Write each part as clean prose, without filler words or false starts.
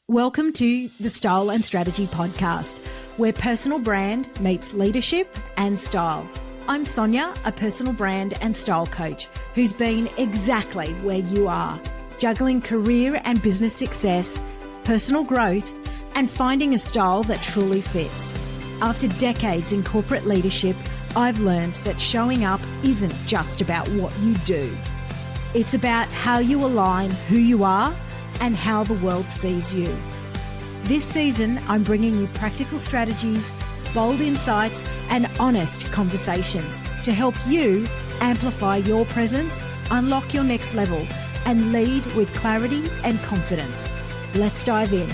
Welcome to the Style and Strategy Podcast, where personal brand meets leadership and style. I'm Sonya, a personal brand and style coach who's been exactly where you are, juggling career and business success, personal growth, and finding a style that truly fits. After decades in corporate leadership, I've learned that showing up isn't just about what you do. It's about how you align who you are and how the world sees you. This season, I'm bringing you practical strategies, bold insights, and honest conversations to help you amplify your presence, unlock your next level, and lead with clarity and confidence. Let's dive in.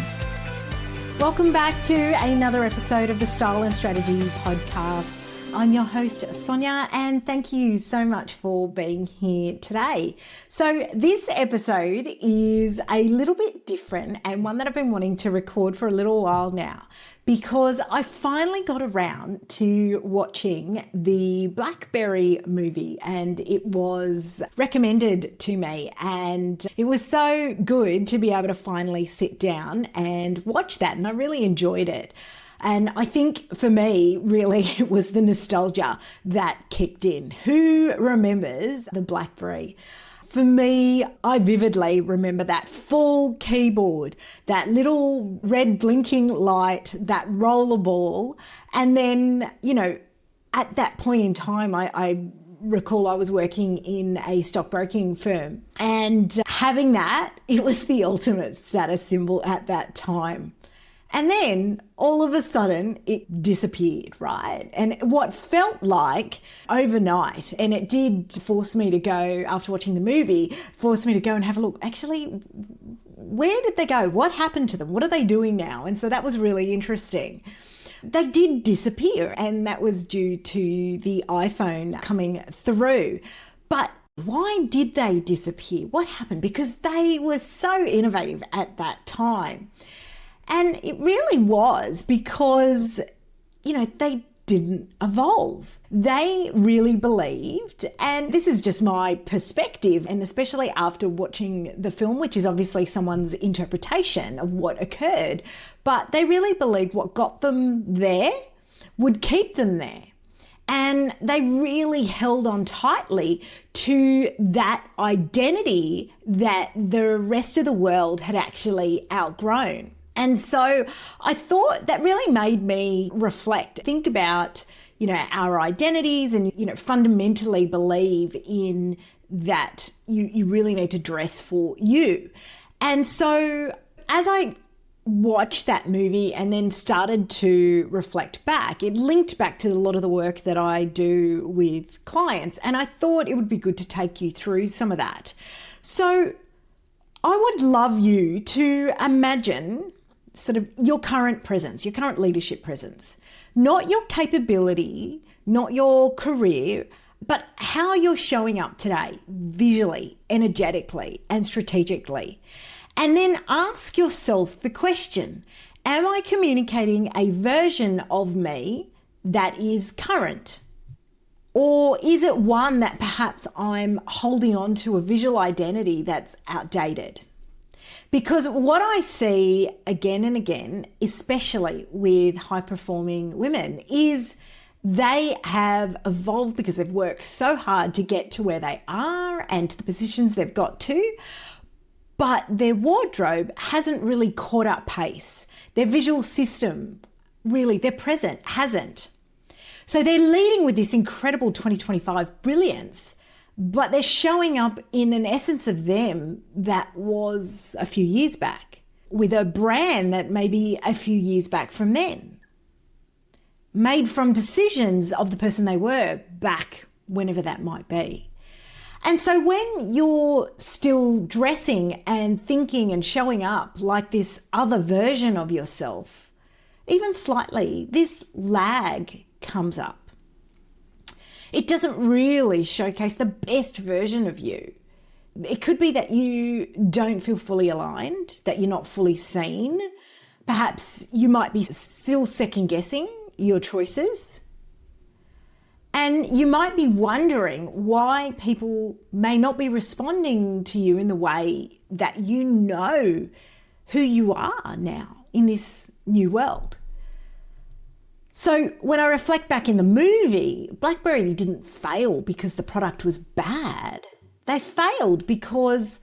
Welcome back to another episode of the Style and Strategy Podcast. I'm your host, Sonya, and thank you so much for being here today. So this episode is a little bit different and one that I've been wanting to record for a little while now because I finally got around to watching the Blackberry movie and it was recommended to me, and it was so good to be able to finally sit down and watch that, and I really enjoyed it. And I think for me, really, it was the nostalgia that kicked in. Who remembers the Blackberry? For me, I vividly remember that full keyboard, that little red blinking light, that rollerball. And then, at that point in time, I recall I was working in a stockbroking firm, and having that, it was the ultimate status symbol at that time. And then all of a sudden it disappeared, right? And what felt like overnight, and it did force me to go, after watching the movie, force me to go and have a look. Actually, where did they go? What happened to them? What are they doing now? And so that was really interesting. They did disappear, and that was due to the iPhone coming through. But why did they disappear? What happened? Because they were so innovative at that time. And it really was because, they didn't evolve. They really believed, and this is just my perspective, and especially after watching the film, which is obviously someone's interpretation of what occurred, but they really believed what got them there would keep them there. And they really held on tightly to that identity that the rest of the world had actually outgrown. And so I thought that really made me reflect, think about, our identities and, fundamentally believe in that you really need to dress for you. And so as I watched that movie and then started to reflect back, it linked back to a lot of the work that I do with clients. And I thought it would be good to take you through some of that. So I would love you to imagine sort of your current presence, your current leadership presence, not your capability, not your career, but how you're showing up today, visually, energetically, and strategically. And then ask yourself the question, am I communicating a version of me that is current? Or is it one that perhaps I'm holding on to a visual identity that's outdated? Because what I see again and again, especially with high-performing women, is they have evolved because they've worked so hard to get to where they are and to the positions they've got to, but their wardrobe hasn't really caught up pace. Their visual system, really, their present hasn't. So they're leading with this incredible 2025 brilliance, but they're showing up in an essence of them that was a few years back, with a brand that may be a few years back from then, made from decisions of the person they were back whenever that might be. And so when you're still dressing and thinking and showing up like this other version of yourself, even slightly, this lag comes up. It doesn't really showcase the best version of you. It could be that you don't feel fully aligned, that you're not fully seen. Perhaps you might be still second guessing your choices. And you might be wondering why people may not be responding to you in the way that who you are now in this new world. So when I reflect back in the movie, Blackberry didn't fail because the product was bad. They failed because,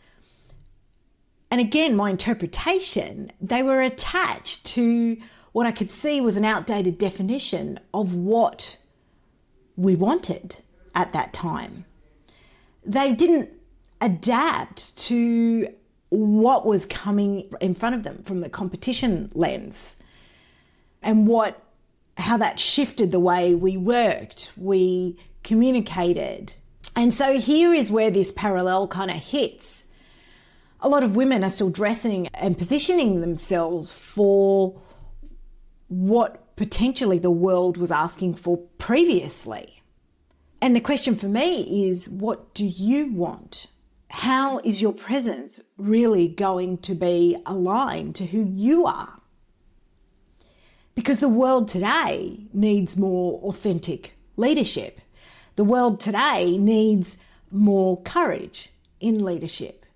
and again, my interpretation, they were attached to what I could see was an outdated definition of what we wanted at that time. They didn't adapt to what was coming in front of them from the competition lens and how that shifted the way we worked, we communicated. And so here is where this parallel kind of hits. A lot of women are still dressing and positioning themselves for what potentially the world was asking for previously. And the question for me is, what do you want? How is your presence really going to be aligned to who you are? Because the world today needs more authentic leadership. The world today needs more courage in leadership.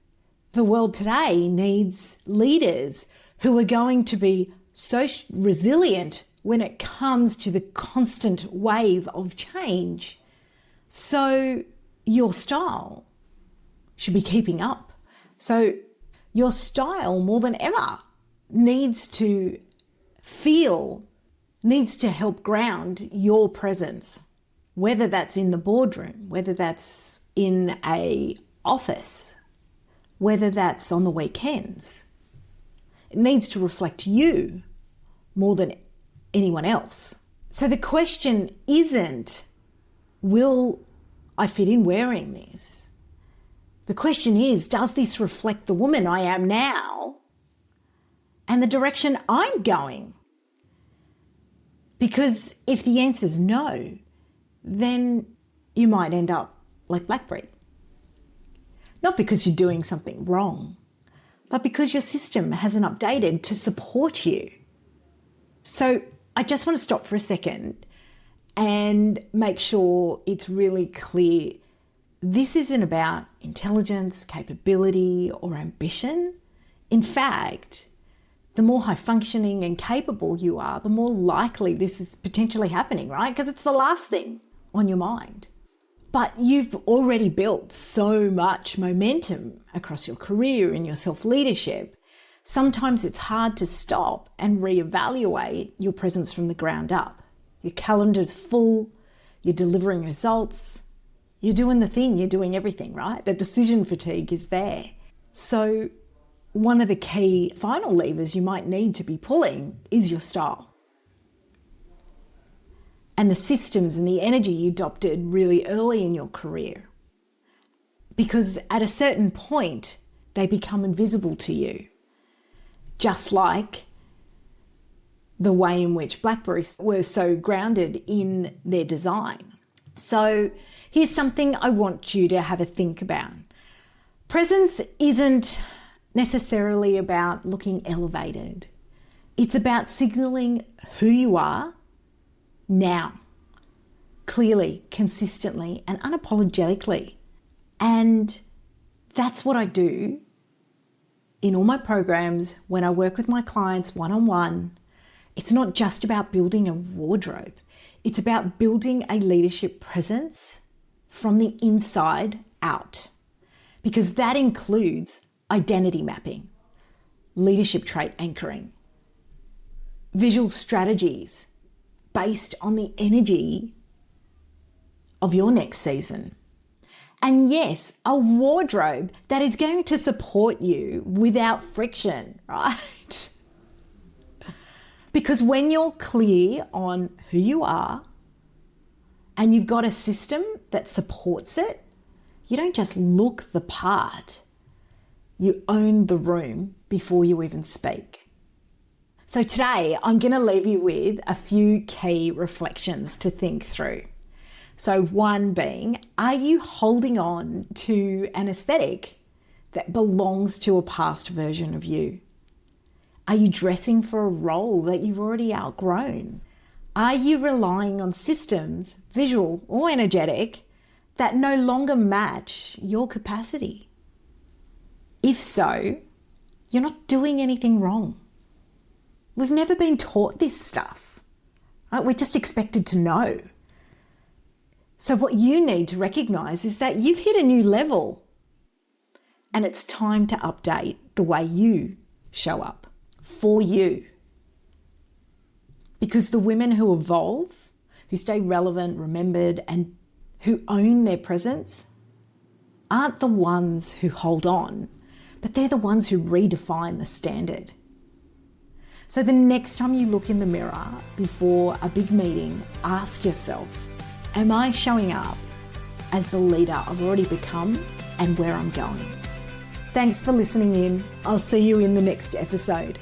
The world today needs leaders who are going to be so resilient when it comes to the constant wave of change. So your style should be keeping up. So your style, more than ever, needs to help ground your presence, whether that's in the boardroom, whether that's in a office, whether that's on the weekends. It needs to reflect you more than anyone else. So the question isn't, will I fit in wearing this? The question is, does this reflect the woman I am now and the direction I'm going? Because if the answer's no, then you might end up like Blackberry. Not because you're doing something wrong, but because your system hasn't updated to support you. So I just want to stop for a second and make sure it's really clear. This isn't about intelligence, capability, or ambition. In fact, the more high functioning and capable you are, the more likely this is potentially happening, right? Because it's the last thing on your mind. But you've already built so much momentum across your career and your self-leadership. Sometimes it's hard to stop and reevaluate your presence from the ground up. Your calendar's full, you're delivering results, you're doing the thing, you're doing everything, right? The decision fatigue is there. So one of the key final levers you might need to be pulling is your style. And the systems and the energy you adopted really early in your career. Because at a certain point, they become invisible to you. Just like the way in which Blackberry were so grounded in their design. So here's something I want you to have a think about. Presence isn't necessarily about looking elevated. It's about signaling who you are now, clearly, consistently, and unapologetically. And that's what I do in all my programs when I work with my clients one-on-one. It's not just about building a wardrobe. It's about building a leadership presence from the inside out, because that includes identity mapping, leadership trait anchoring, visual strategies based on the energy of your next season. And yes, a wardrobe that is going to support you without friction, right? Because when you're clear on who you are and you've got a system that supports it, you don't just look the part, you own the room before you even speak. So today I'm going to leave you with a few key reflections to think through. So one being, are you holding on to an aesthetic that belongs to a past version of you? Are you dressing for a role that you've already outgrown? Are you relying on systems, visual or energetic, that no longer match your capacity? If so, you're not doing anything wrong. We've never been taught this stuff. Right? We're just expected to know. So what you need to recognize is that you've hit a new level and it's time to update the way you show up for you. Because the women who evolve, who stay relevant, remembered, and who own their presence aren't the ones who hold on, but they're the ones who redefine the standard. So the next time you look in the mirror before a big meeting, ask yourself, am I showing up as the leader I've already become and where I'm going? Thanks for listening in. I'll see you in the next episode.